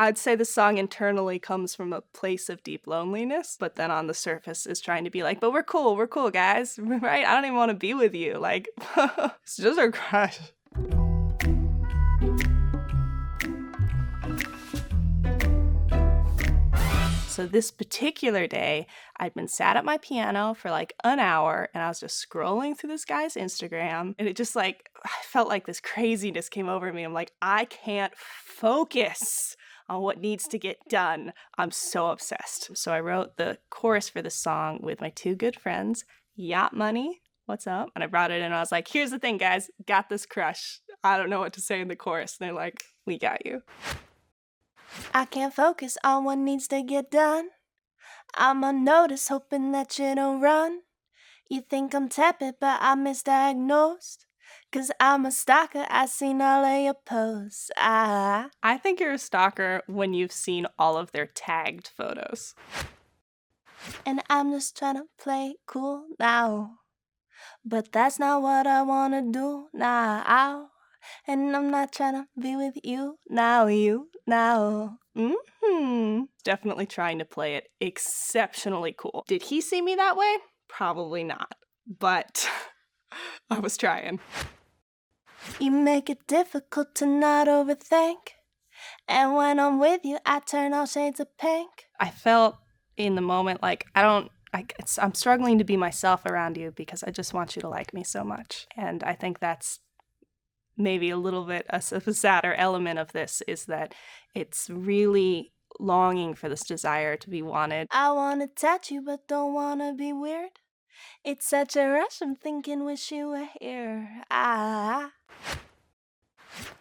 I'd say the song internally comes from a place of deep loneliness, but then on the surface is trying to be like, but we're cool, guys, right? I don't even want to be with you. Like, it's just a crush. So this particular day, I'd been sat at my piano for like an hour and I was just scrolling through this guy's Instagram and it just like, I felt like this craziness came over me. I'm like, I can't focus on what needs to get done. I'm so obsessed. So I wrote the chorus for this song with my two good friends, Yacht Money, what's up? And I brought it in and I was like, here's the thing, guys, got this crush. I don't know what to say in the chorus. And they're like, we got you. I can't focus on what needs to get done. I'm on notice, hoping that you don't run. You think I'm tepid, but I'm misdiagnosed. 'Cause I'm a stalker, I seen all of your posts. I think you're a stalker when you've seen all of their tagged photos. And I'm just trying to play cool now. But that's not what I wanna do now. And I'm not trying to be with you now. Definitely trying to play it exceptionally cool. Did he see me that way? Probably not. But I was trying. You make it difficult to not overthink. And when I'm with you, I turn all shades of pink. I felt in the moment like I'm struggling to be myself around you because I just want you to like me so much. And I think that's maybe a little bit a sadder element of this is that it's really longing for this desire to be wanted. I want to touch you but don't want to be weird. It's such a rush, I'm thinking wish you were here.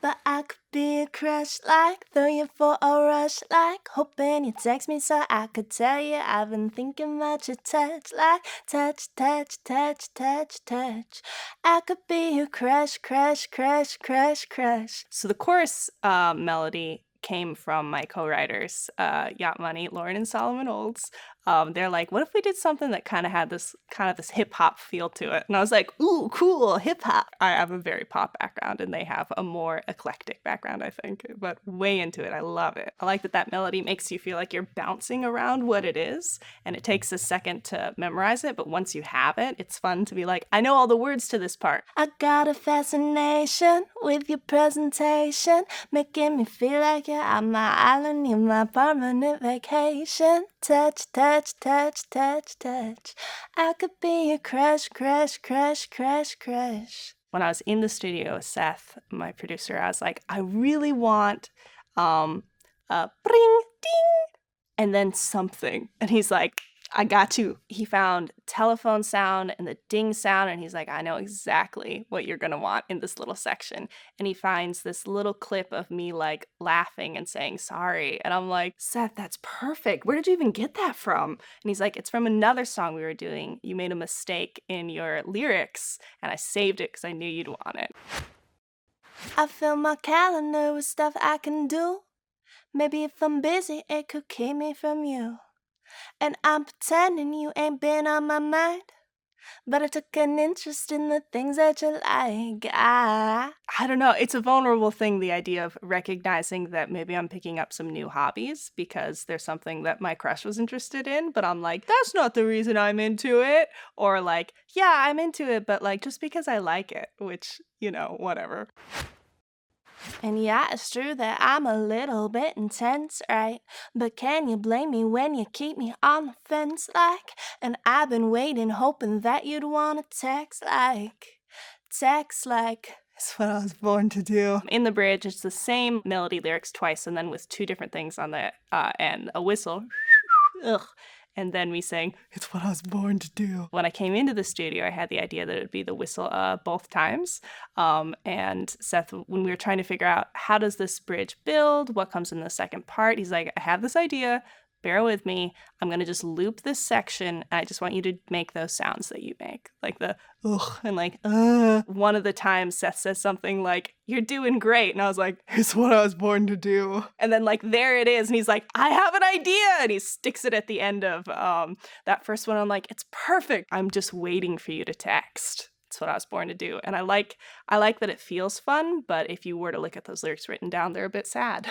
But I could be a crush like, throw you for a rush like, hoping you text me so I could tell you I've been thinking about your touch like, touch. I could be your crush. So the chorus melody came from my co-writers, Yacht Money, Lauren and Solomon Olds. They're like, what if we did something that kind of had this hip-hop feel to it? And I was like, ooh, cool, hip-hop. I have a very pop background and they have a more eclectic background, I think, but way into it. I love it. I like that melody makes you feel like you're bouncing around what it is, and it takes a second to memorize it, but once you have it, it's fun to be like, I know all the words to this part. I got a fascination with your presentation, making me feel like you're on my island, you're my permanent vacation. Touch. I could be your crush. When I was in the studio with Seth, my producer, I was like, I really want a bring, ding, and then something. And he's like, I got you. He found telephone sound and the ding sound, and he's like, I know exactly what you're gonna want in this little section. And he finds this little clip of me like laughing and saying sorry. And I'm like, Seth, that's perfect. Where did you even get that from? And he's like, it's from another song we were doing. You made a mistake in your lyrics, and I saved it because I knew you'd want it. I fill my calendar with stuff I can do. Maybe if I'm busy, it could keep me from you. And I'm pretending you ain't been on my mind, but I took an interest in the things that you like. I don't know. It's a vulnerable thing, the idea of recognizing that maybe I'm picking up some new hobbies because there's something that my crush was interested in, but I'm like, that's not the reason I'm into it. Or like, yeah, I'm into it, but like just because I like it, which, whatever. And yeah, it's true that I'm a little bit intense, right? But can you blame me when you keep me on the fence like? And I've been waiting, hoping that you'd want to text like. It's what I was born to do. In the bridge, it's the same melody lyrics twice, and then with two different things on the end. A whistle. Ugh. And then we sang, it's what I was born to do. When I came into the studio, I had the idea that it would be the whistle both times. And Seth, when we were trying to figure out how does this bridge build, what comes in the second part, he's like, I have this idea. Bear with me. I'm going to just loop this section. And I just want you to make those sounds that you make. Like the ugh and like One of the times Seth says something like, you're doing great. And I was like, it's what I was born to do. And then like, there it is. And he's like, I have an idea. And he sticks it at the end of that first one. I'm like, it's perfect. I'm just waiting for you to text. It's what I was born to do. And I like that it feels fun. But if you were to look at those lyrics written down, they're a bit sad.